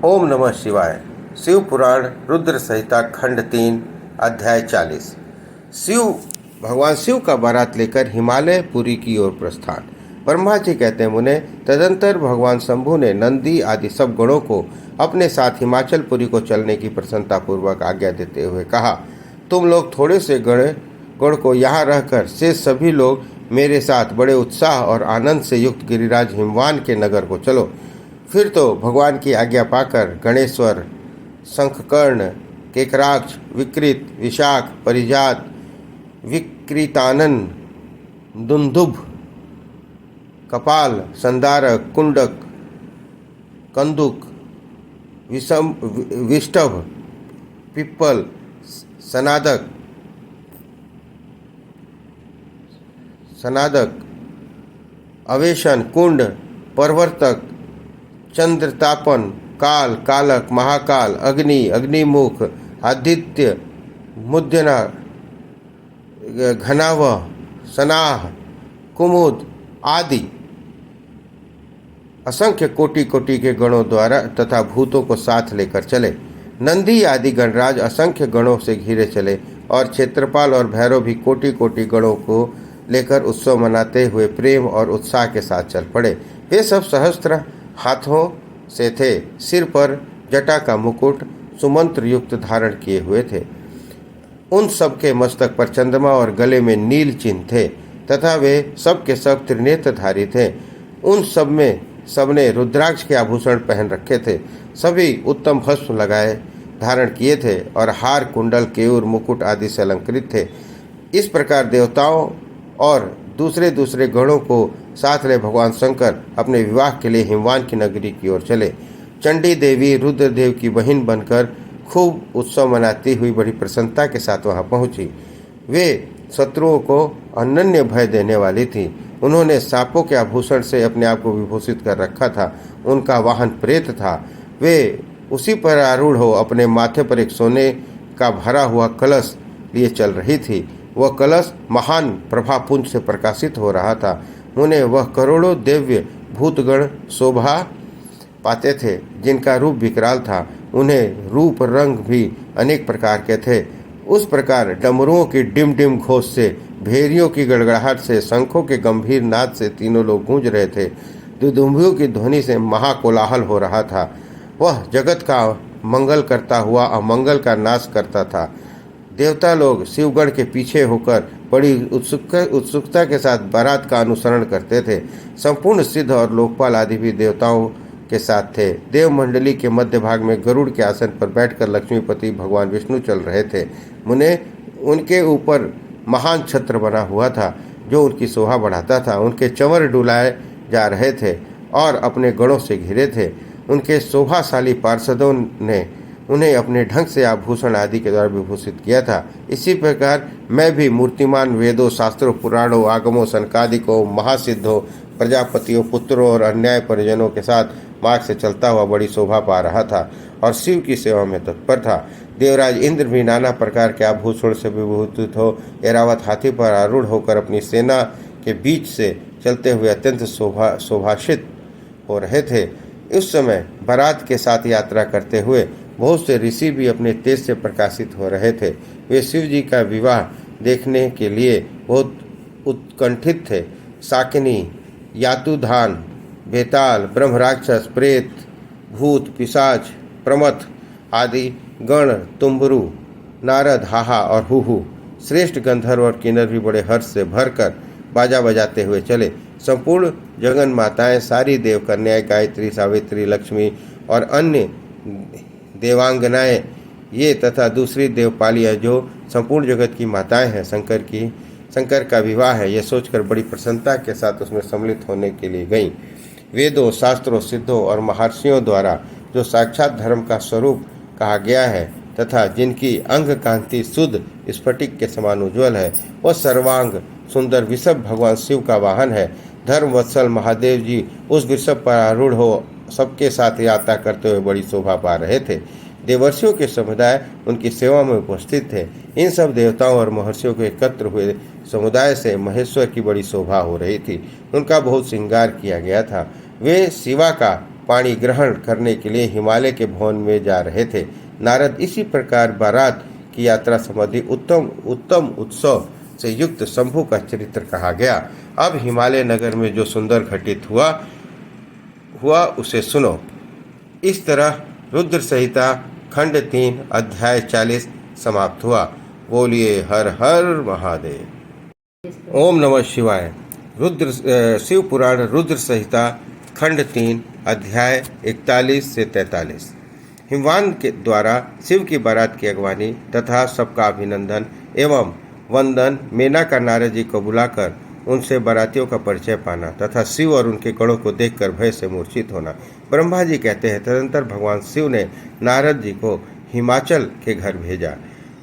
ओम नमः शिवाय। शिव पुराण रुद्र संहिता खंड 3 अध्याय 40। भगवान शिव का बारात लेकर हिमालय पुरी की ओर प्रस्थान। ब्रह्मा जी कहते हैं, मुने, तदंतर भगवान शंभु ने नंदी आदि सब गणों को अपने साथ हिमाचल पुरी को चलने की प्रसन्नता पूर्वक आज्ञा देते हुए कहा, तुम लोग थोड़े से गण को यहाँ रहकर से सभी लोग मेरे साथ बड़े उत्साह और आनंद से युक्त गिरिराज हिमवान के नगर को चलो। फिर तो भगवान की आज्ञा पाकर गणेश्वर, शंखकर्ण, केकराक्ष, विकृत, विशाख, परिजात, विकृतानन, दुंदुभ, कपाल, संदारक, कुंडक, कंदुक, विष्टभ, पिप्पल, सनादक, अवेशन, कुंड, परवर्तक, चंद्रतापन, काल, कालक, महाकाल, अग्नि, अग्निमुख, आदित्य, मुद्यना, घनाव, सनाह, कुमुद आदि असंख्य कोटि कोटि के गणों द्वारा तथा भूतों को साथ लेकर चले। नंदी आदि गणराज असंख्य गणों से घिरे चले और क्षेत्रपाल और भैरव भी कोटि कोटि गणों को लेकर उत्सव मनाते हुए प्रेम और उत्साह के साथ चल पड़े। वे सब सहस्त्र हाथों से थे, सिर पर जटा का मुकुट सुमंत्र युक्त धारण किए हुए थे। उन सब के मस्तक पर चंद्रमा और गले में नील चिन्ह थे तथा वे सब के सब त्रिनेत्रधारी थे। उन सब में सबने रुद्राक्ष के आभूषण पहन रखे थे। सभी उत्तम भस्म लगाए धारण किए थे और हार, कुंडल, केयूर, मुकुट आदि से अलंकृत थे। इस प्रकार देवताओं और दूसरे दूसरे गणों को साथ ले भगवान शंकर अपने विवाह के लिए हिमवान की नगरी की ओर चले। चंडी देवी रुद्रदेव की बहन बनकर खूब उत्सव मनाती हुई बड़ी प्रसन्नता के साथ वहां पहुंची। वे शत्रुओं को अनन्य भय देने वाली थी। उन्होंने सांपों के आभूषण से अपने आप को विभूषित कर रखा था। उनका वाहन प्रेत था। वे उसी पर आरूढ़ हो अपने माथे पर एक सोने का भरा हुआ कलश लिए चल रही थी। वह कलश महान प्रभापुंज से प्रकाशित हो रहा था। उन्हें वह करोड़ों दिव्य भूतगण शोभा पाते थे, जिनका रूप विकराल था। उन्हें रूप रंग भी अनेक प्रकार के थे। उस प्रकार डमरुओं की डिम डिम घोष से, भेरियों की गड़गड़ाहट से, शंखों के गंभीर नाद से तीनों लोग गूंज रहे थे। दुदुम्बियों की ध्वनि से महाकोलाहल हो रहा था। वह जगत का मंगल करता हुआ अमंगल का नाश करता था। देवता लोग शिवगढ़ के पीछे होकर बड़ी उत्सुकता के साथ बारात का अनुसरण करते थे। संपूर्ण सिद्ध और लोकपाल आदि भी देवताओं के साथ थे। देव मंडली के मध्य भाग में गरुड़ के आसन पर बैठकर लक्ष्मीपति भगवान विष्णु चल रहे थे। मुने, उनके ऊपर महान छत्र बना हुआ था जो उनकी शोभा बढ़ाता था। उनके चंवर डुलाए जा रहे थे और अपने गणों से घिरे थे। उनके शोभाशाली पार्षदों ने उन्हें अपने ढंग से आभूषण आदि के द्वारा विभूषित किया था। इसी प्रकार मैं भी मूर्तिमान वेदों, शास्त्रों, पुराणों, आगमों, सनकादिकों, महासिद्धों, प्रजापतियों, पुत्रों और अन्याय परिजनों के साथ मार्ग से चलता हुआ बड़ी शोभा पा रहा था और शिव की सेवा में तत्पर था। देवराज इंद्र भी नाना प्रकार के आभूषण से विभूषित हो ऐरावत हाथी पर आरूढ़ होकर अपनी सेना के बीच से चलते हुए अत्यंत शोभाषित हो रहे थे। उस समय बारात के साथ यात्रा करते हुए बहुत से ऋषि भी अपने तेज से प्रकाशित हो रहे थे। वे शिव जी का विवाह देखने के लिए बहुत उत्कंठित थे। शाकिनी, यातुधान, बेताल, ब्रह्मराक्षस, प्रेत, भूत, पिशाच, प्रमथ आदि गण, तुम्बरु, नारद, हाहा और हुहु, श्रेष्ठ गंधर्व और किन्नर भी बड़े हर्ष से भरकर बाजा बजाते हुए चले। संपूर्ण जगन माताएं, सारी देवकन्याएं, गायत्री, सावित्री, लक्ष्मी और अन्य देवांगनाएं ये तथा दूसरी देवपालियां जो संपूर्ण जगत की माताएं हैं, शंकर का विवाह है, यह सोचकर बड़ी प्रसन्नता के साथ उसमें सम्मिलित होने के लिए गईं। वेदों, शास्त्रों, सिद्धों और महर्षियों द्वारा जो साक्षात धर्म का स्वरूप कहा गया है तथा जिनकी अंग कांति शुद्ध स्फटिक के समान उज्ज्वल है, वह सर्वांग सुंदर वृषभ भगवान शिव का वाहन है। धर्म वत्सल महादेव जी उस वृषभ पर आरूढ़ हो सबके साथ यात्रा करते हुए बड़ी शोभा पा रहे थे। देवर्षियों के समुदाय उनकी सेवा में उपस्थित थे। इन सब देवताओं और महर्षियों के एकत्र हुए समुदाय से महेश्वर की बड़ी शोभा हो रही थी। उनका बहुत श्रृंगार किया गया था। वे शिवा का पानी ग्रहण करने के लिए हिमालय के भवन में जा रहे थे। नारद इसी प्रकार बारात की यात्रा संबंधी उत्तम उत्सव से युक्त शंभु का चरित्र कहा गया। अब हिमालय नगर में जो सुंदर घटित हुआ उसे सुनो। इस तरह रुद्र संहिता खंड 3 अध्याय 40 समाप्त हुआ। बोलिए हर हर महादेव। ओम नमः शिवाय। शिव पुराण रुद्र संहिता खंड 3 अध्याय 41 से 43। हिमवान के द्वारा शिव की बारात की अगवानी तथा सबका अभिनंदन एवं वंदन, मेना का नारद जी को बुलाकर उनसे बारातियों का परिचय पाना तथा शिव और उनके गणों को देखकर भय से मूर्छित होना। ब्रह्मा जी कहते हैं, तदंतर भगवान शिव ने नारद जी को हिमाचल के घर भेजा।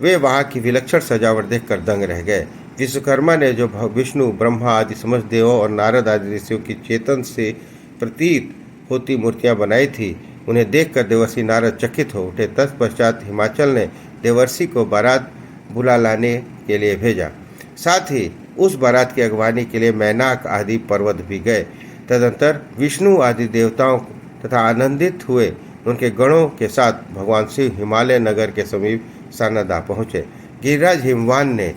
वे वहाँ की विलक्षण सजावट देखकर दंग रह गए। विश्वकर्मा ने जो विष्णु, ब्रह्मा आदि समस्त देवों और नारद आदि ऋषियों की चेतन से प्रतीत होती मूर्तियां बनाई थी, उन्हें देखकर देवर्षि नारद चकित हो उठे। तत्पश्चात हिमाचल ने देवर्षि को बारात बुला लाने के लिए भेजा। साथ ही उस बारात की अगवानी के लिए मैनाक आदि पर्वत भी गए। तदंतर विष्णु आदि देवताओं तथा आनंदित हुए उनके गणों के साथ भगवान शिव हिमालय नगर के समीप सानदा पहुँचे। गिरिराज हिमवान ने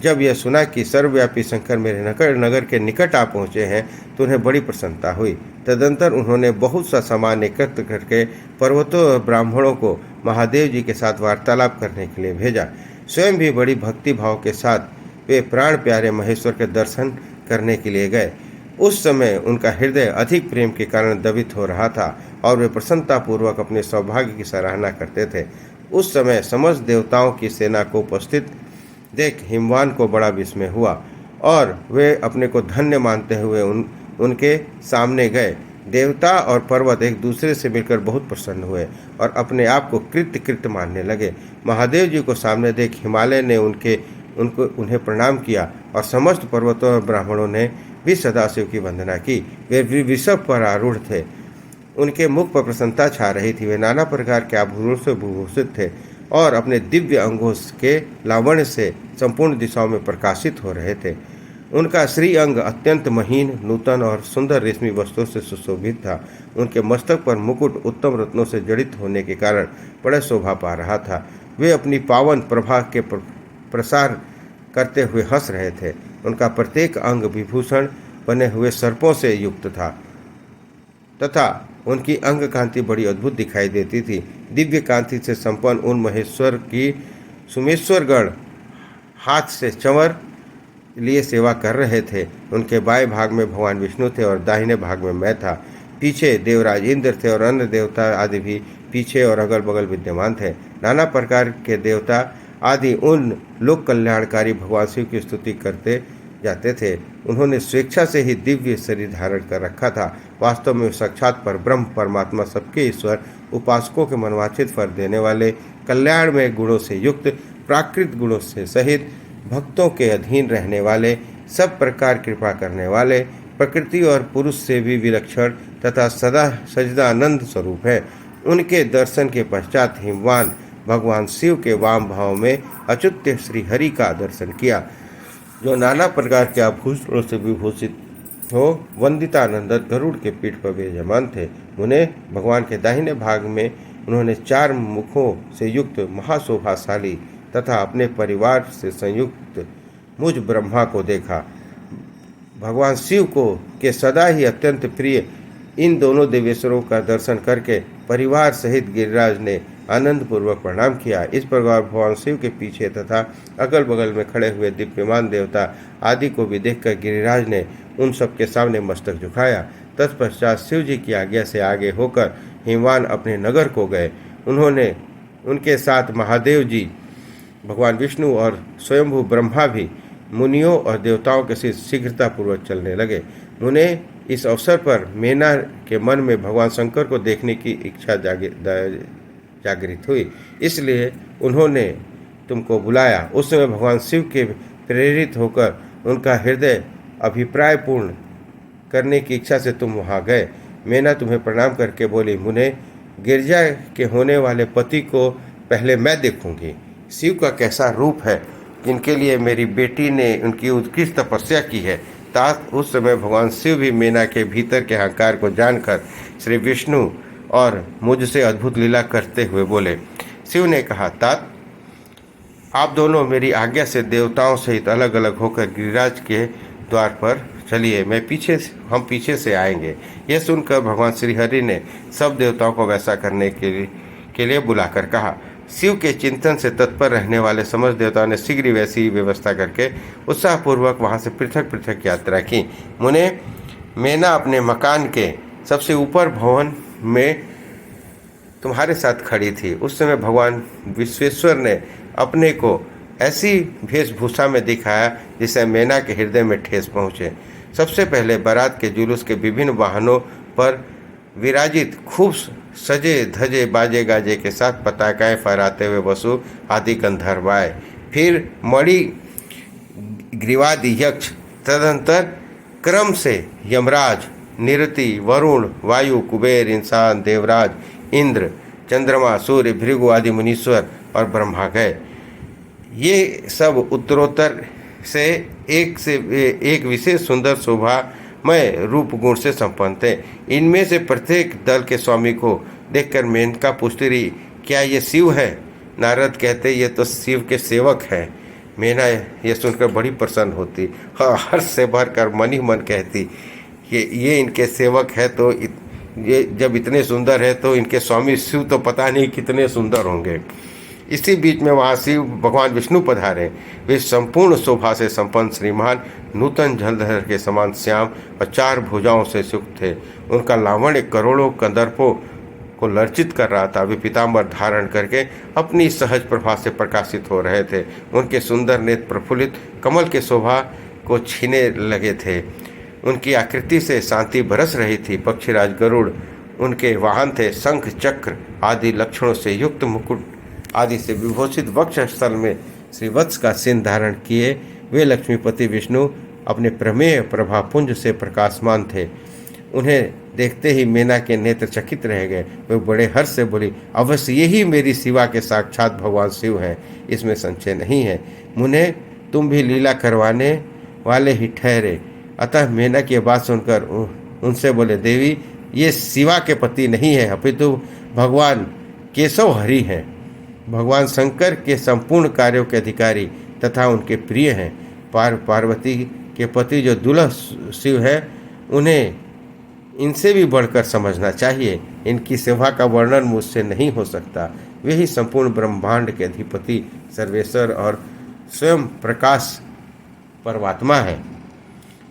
जब यह सुना कि सर्वव्यापी शंकर मेरे नगर के निकट आ पहुँचे हैं तो उन्हें बड़ी प्रसन्नता हुई। तदंतर उन्होंने बहुत सा सामान एकत्र करके पर्वतों और ब्राह्मणों को महादेव जी के साथ वार्तालाप करने के लिए भेजा। स्वयं भी बड़ी भक्ति भाव के साथ वे प्राण प्यारे महेश्वर के दर्शन करने के लिए गए। उस समय उनका हृदय अधिक प्रेम के कारण दबित हो रहा था और वे प्रसन्नतापूर्वक अपने सौभाग्य की सराहना करते थे। उस समय समस्त देवताओं की सेना को उपस्थित देख हिमवान को बड़ा विस्मय हुआ और वे अपने को धन्य मानते हुए उनके सामने गए। देवता और पर्वत एक दूसरे से मिलकर बहुत प्रसन्न हुए और अपने आप को कृत्य मानने लगे। महादेव जी को सामने देख हिमालय ने उन्हें प्रणाम किया और समस्त पर्वतों और ब्राह्मणों ने भी सदाशिव की वंदना की। वे वृषभ पर आरूढ़ थे। उनके मुख पर प्रसन्नता छा रही थी। वे नाना प्रकार के आभूषणों से विभूषित थे और अपने दिव्य अंगों के लावण्य से संपूर्ण दिशाओं में प्रकाशित हो रहे थे। उनका श्री अंग अत्यंत महीन, नूतन और सुंदर रेशमी वस्त्रों से सुशोभित था। उनके मस्तक पर मुकुट उत्तम रत्नों से जड़ित होने के कारण बड़ा शोभा पा रहा था। वे अपनी पावन प्रभा के प्रसार करते हुए हंस रहे थे। उनका प्रत्येक अंग विभूषण बने हुए सर्पों से युक्त था तथा उनकी अंग कांति बड़ी अद्भुत दिखाई देती थी। दिव्य कांति से संपन्न उन महेश्वर की सुमेश्वर गण हाथ से चंवर लिए सेवा कर रहे थे। उनके बाएं भाग में भगवान विष्णु थे और दाहिने भाग में मैं था। पीछे देवराज इंद्र थे और अन्य देवता आदि भी पीछे और अगल बगल विद्यमान थे। नाना प्रकार के देवता आदि उन लोक कल्याणकारी भगवान शिव की स्तुति करते जाते थे। उन्होंने स्वेच्छा से ही दिव्य शरीर धारण कर रखा था। वास्तव में साक्षात पर ब्रह्म परमात्मा, सबके ईश्वर, उपासकों के मनवांछित फल देने वाले, कल्याणमय गुणों से युक्त, प्राकृत गुणों से सहित, भक्तों के अधीन रहने वाले, सब प्रकार कृपा करने वाले, प्रकृति और पुरुष से भी विलक्षण तथा सदा सजदानंद स्वरूप है। उनके दर्शन के पश्चात हिमवान भगवान शिव के वाम भाव में अच्युत श्री हरि का दर्शन किया, जो नाना प्रकार के आभूषणों से विभूषित हो वंदितानंद गरुड़ के पीठ पर विराजमान थे। उन्हें भगवान के दाहिने भाग में उन्होंने 4 मुखों से युक्त महाशोभाशाली तथा अपने परिवार से संयुक्त मुझ ब्रह्मा को देखा। भगवान शिव को के सदा ही अत्यंत प्रिय इन दोनों देवेश्वरों का दर्शन करके परिवार सहित गिरिराज ने आनंद पूर्वक प्रणाम किया। इस प्रकार भगवान शिव के पीछे तथा अगल बगल में खड़े हुए दिव्यमान देवता आदि को भी देखकर गिरिराज ने उन सबके सामने मस्तक झुकाया। तत्पश्चात शिव जी की आज्ञा से आगे होकर हिमवान अपने नगर को गए। उनके साथ महादेव जी, भगवान विष्णु और स्वयंभू ब्रह्मा भी मुनियों और देवताओं के साथ शीघ्रतापूर्वक चलने लगे। उन्हें इस अवसर पर मेना के मन में भगवान शंकर को देखने की इच्छा जागृत हुई, इसलिए उन्होंने तुमको बुलाया। उस समय भगवान शिव के प्रेरित होकर उनका हृदय अभिप्राय पूर्ण करने की इच्छा से तुम वहाँ गए। मेना तुम्हें प्रणाम करके बोली, मुने गिरजा के होने वाले पति को पहले मैं देखूंगी। शिव का कैसा रूप है, जिनके लिए मेरी बेटी ने उनकी उत्कृष्ट तपस्या की है। तात उस समय भगवान शिव भी मेना के भीतर के अहंकार को जानकर श्री विष्णु और मुझसे अद्भुत लीला करते हुए बोले। शिव ने कहा, तात, आप दोनों मेरी आज्ञा से देवताओं सहित अलग अलग होकर गिरिराज के द्वार पर चलिए, हम पीछे से आएंगे। यह सुनकर भगवान श्री हरि ने सब देवताओं को वैसा करने के लिए बुलाकर कहा। शिव के चिंतन से तत्पर रहने वाले समस्त देवताओं ने शीघ्र वैसी व्यवस्था करके उत्साहपूर्वक वहां से पृथक पृथक यात्रा की। मुने मैना अपने मकान के सबसे ऊपर भवन में तुम्हारे साथ खड़ी थी। उस समय भगवान विश्वेश्वर ने अपने को ऐसी वेशभूषा में दिखाया जिससे मैना के हृदय में ठेस पहुँचे। सबसे पहले बारात के जुलूस के विभिन्न वाहनों पर विराजित खूब सजे धजे बाजे गाजे के साथ पताकाएं फहराते हुए वसु आदि गंधर्व आए। फिर मणि ग्रीवादि यक्ष, तदंतर क्रम से यमराज, निरति, वरुण, वायु, कुबेर, इंसान, देवराज, इंद्र, चंद्रमा, सूर्य, भृगु आदि मुनीश्वर और ब्रह्मा गए। ये सब उत्तरोत्तर से एक विशेष सुंदर शोभामय रूप गुण से संपन्न थे। इनमें से प्रत्येक दल के स्वामी को देखकर मेनका पूछती रही, क्या ये शिव है? नारद कहते, ये तो शिव के सेवक हैं। मेना ये सुनकर बड़ी प्रसन्न होती, हाँ, हर्ष से भरकर मन ही मन कहती कि ये इनके सेवक है, तो ये जब इतने सुंदर है तो इनके स्वामी शिव तो पता नहीं कितने सुंदर होंगे। इसी बीच में वहाँ शिव भगवान विष्णु पधारे। वे संपूर्ण शोभा से संपन्न श्रीमान, नूतन जलधर के समान श्याम और 4 भुजाओं से युक्त थे। उनका लावण्य करोड़ों कंदर्पों को लर्चित कर रहा था। वे पीताम्बर धारण करके अपनी सहज प्रभा से प्रकाशित हो रहे थे। उनके सुंदर नेत्र प्रफुल्लित कमल के शोभा को छीने लगे थे। उनकी आकृति से शांति बरस रही थी। पक्षीराज गरुड़ उनके वाहन थे। शंख, चक्र आदि लक्षणों से युक्त मुकुट आदि से विभूषित वक्ष स्थल में श्रीवत्स का सिंह धारण किए वे लक्ष्मीपति विष्णु अपने प्रमेय प्रभापुंज से प्रकाशमान थे। उन्हें देखते ही मेना के नेत्र चकित रह गए। वे बड़े हर्ष से बोली, अवश्य यही मेरी शिवा के साक्षात भगवान शिव हैं, इसमें संशय नहीं है। मुने तुम भी लीला करवाने वाले ही ठहरे। अतः मेना की बात सुनकर उनसे बोले, देवी, ये शिवा के पति नहीं है, अपितु भगवान केशव हरि हैं। भगवान शंकर के संपूर्ण कार्यों के अधिकारी तथा उनके प्रिय हैं। पार्वती के पति जो दुल्हा शिव है, उन्हें इनसे भी बढ़कर समझना चाहिए। इनकी सेवा का वर्णन मुझसे नहीं हो सकता। वे ही संपूर्ण ब्रह्मांड के अधिपति, सर्वेश्वर और स्वयं प्रकाश परमात्मा है।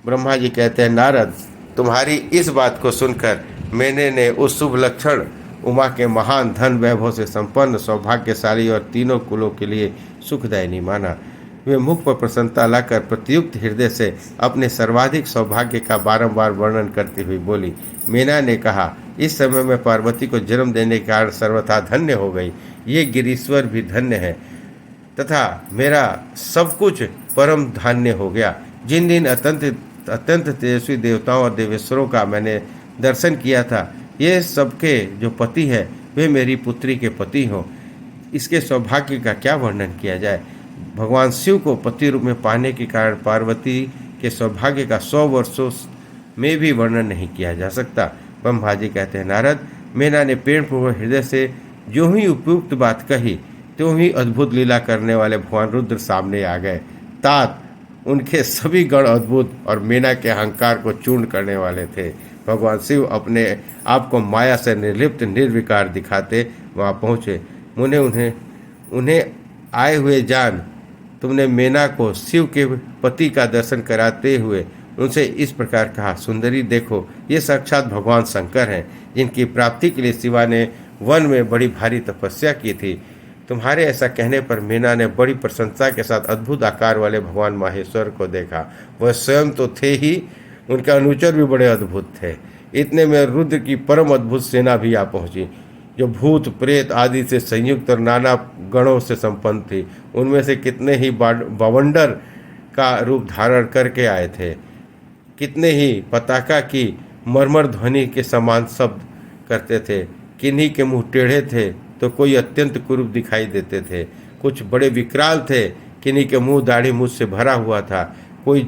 ब्रह्मा जी कहते हैं, नारद, तुम्हारी इस बात को सुनकर मैंने ने उस शुभ लक्षण उमा के महान धन वैभव से संपन्न सौभाग्यशाली और तीनों कुलों के लिए सुखदायिनी माना। वे मुख पर प्रसन्नता लाकर प्रत्युक्त हृदय से अपने सर्वाधिक सौभाग्य का बारंबार वर्णन करती हुई बोली। मीना ने कहा, इस समय मैं पार्वती को जन्म देने के कारण सर्वथा धन्य हो गई। ये गिरीश्वर भी धन्य है तथा मेरा सब कुछ परम धान्य हो गया। जिन दिन अत्यंत तेजस्वी देवताओं और देवेश्वरों का मैंने दर्शन किया था, ये सबके जो पति है वे मेरी पुत्री के पति हों। इसके सौभाग्य का क्या वर्णन किया जाए। भगवान शिव को पति रूप में पाने के कारण पार्वती के सौभाग्य का 100 वर्षों में भी वर्णन नहीं किया जा सकता। ब्रह्मा जी कहते हैं, नारद, मीना ने प्रेमपूर्वक हृदय से जो ही उपयुक्त बात कही, त्यों ही अद्भुत लीला करने वाले भगवान रुद्र सामने आ गए। तात उनके सभी गण अद्भुत और मीना के अहंकार को चूर्ण करने वाले थे। भगवान शिव अपने आप को माया से निर्लिप्त निर्विकार दिखाते वहाँ पहुँचे। मुने उन्हें आए हुए जान तुमने मीना को शिव के पति का दर्शन कराते हुए उनसे इस प्रकार कहा, सुंदरी देखो, ये साक्षात भगवान शंकर हैं, जिनकी प्राप्ति के लिए शिवा ने वन में बड़ी भारी तपस्या की थी। तुम्हारे ऐसा कहने पर मीना ने बड़ी प्रशंसा के साथ अद्भुत आकार वाले भगवान माहेश्वर को देखा। वह स्वयं तो थे ही, उनके अनुचर भी बड़े अद्भुत थे। इतने में रुद्र की परम अद्भुत सेना भी आ पहुंची, जो भूत प्रेत आदि से संयुक्त और नाना गणों से संपन्न थी। उनमें से कितने ही बवंडर का रूप धारण करके आए थे, कितने ही पताका की मरमर ध्वनि के समान शब्द करते थे। किन्हीं के मुंह टेढ़े थे तो कोई अत्यंत कुरूप दिखाई देते थे। कुछ बड़े विकराल थे, किन्हीं के मुंह दाढ़ी मूछ से भरा हुआ था। कोई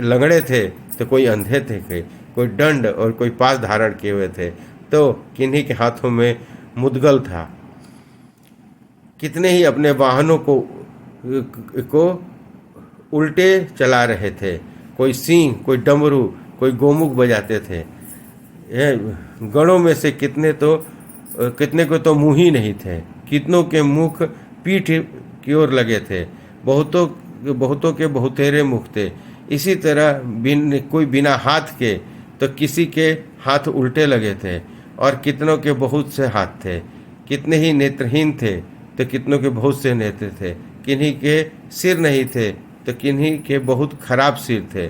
लंगड़े थे तो कोई अंधे थे, कोई दंड और कोई पास धारण किए हुए थे। तो किन्हीं के हाथों में मुद्गल था। कितने ही अपने वाहनों को उल्टे चला रहे थे। कोई सींग, कोई डमरू, कोई गोमुख बजाते थे। गणों में से कितने को तो मुंह ही नहीं थे। कितनों के मुख पीठ की ओर लगे थे। बहुतों के बहुतेरे मुख थे। इसी तरह कोई बिना हाथ के तो किसी के हाथ उल्टे लगे थे, और कितनों के बहुत से हाथ थे। कितने ही नेत्रहीन थे तो कितनों के बहुत से नेत्र थे। किन्हीं के सिर नहीं थे तो किन्हीं के बहुत खराब सिर थे।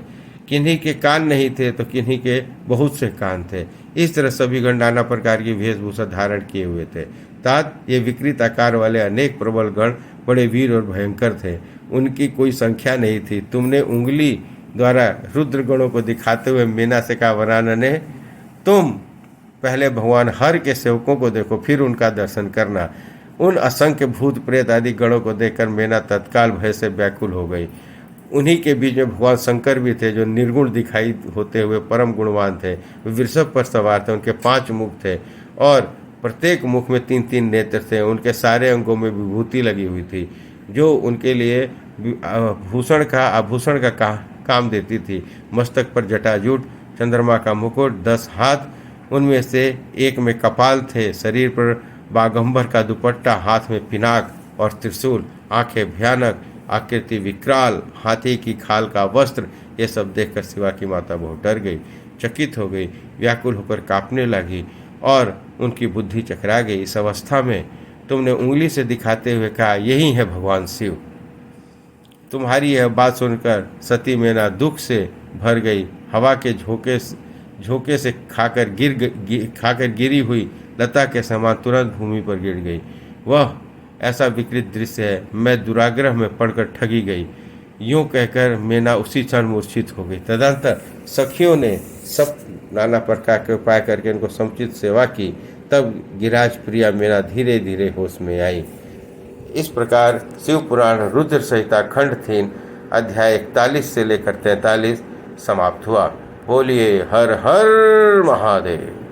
किन्हीं के कान नहीं थे तो किन्हीं के बहुत से कान थे। इस तरह सभी गण नाना प्रकार की वेशभूषा धारण किए हुए थे। तात ये विकृत आकार वाले अनेक प्रबल गण बड़े वीर और भयंकर थे। उनकी कोई संख्या नहीं थी। तुमने उंगली द्वारा रुद्र गणों को दिखाते हुए मेना से कहा, वरानने, तुम पहले भगवान हर के सेवकों को देखो, फिर उनका दर्शन करना। उन असंख्य भूत प्रेत आदि गणों को देखकर मेना तत्काल भय से व्याकुल हो गई। उन्हीं के बीच में भगवान शंकर भी थे, जो निर्गुण दिखाई होते हुए परम गुणवान थे। वे वृषभ पर सवार थे। उनके 5 मुख थे और प्रत्येक मुख में 3-3 नेत्र थे। उनके सारे अंगों में विभूति लगी हुई थी, जो उनके लिए आभूषण का काम देती थी। मस्तक पर जटाजूट, चंद्रमा का मुकुट, 10 हाथ उनमें से एक में कपाल थे। शरीर पर बागंबर का दुपट्टा, हाथ में पिनाक और त्रिशूल, आंखें भयानक, आकृति विकराल, हाथी की खाल का वस्त्र। ये सब देखकर शिवा की माता बहुत डर गई, चकित हो गई, व्याकुल होकर कांपने लगी और उनकी बुद्धि चकरा गई। इस अवस्था में तुमने उंगली से दिखाते हुए कहा, यही है भगवान शिव। तुम्हारी यह बात सुनकर सती मेना दुख से भर गई। हवा के झोंके से खाकर गिरी हुई लता के समान तुरंत भूमि पर गिर गई। वह ऐसा विकृत दृश्य है, मैं दुराग्रह में पड़कर ठगी गई। यूं कहकर मेना उसी क्षण मूर्छित हो गई। तदंतर सखियों ने सब नाना प्रकार के उपाय करके उनको समुचित सेवा की। तब गिरिराज प्रिया मेना धीरे धीरे होश में आई। इस प्रकार शिव पुराण रुद्र संहिता खंड 3 अध्याय 41 से लेकर 43 समाप्त हुआ। बोलिए हर हर महादेव।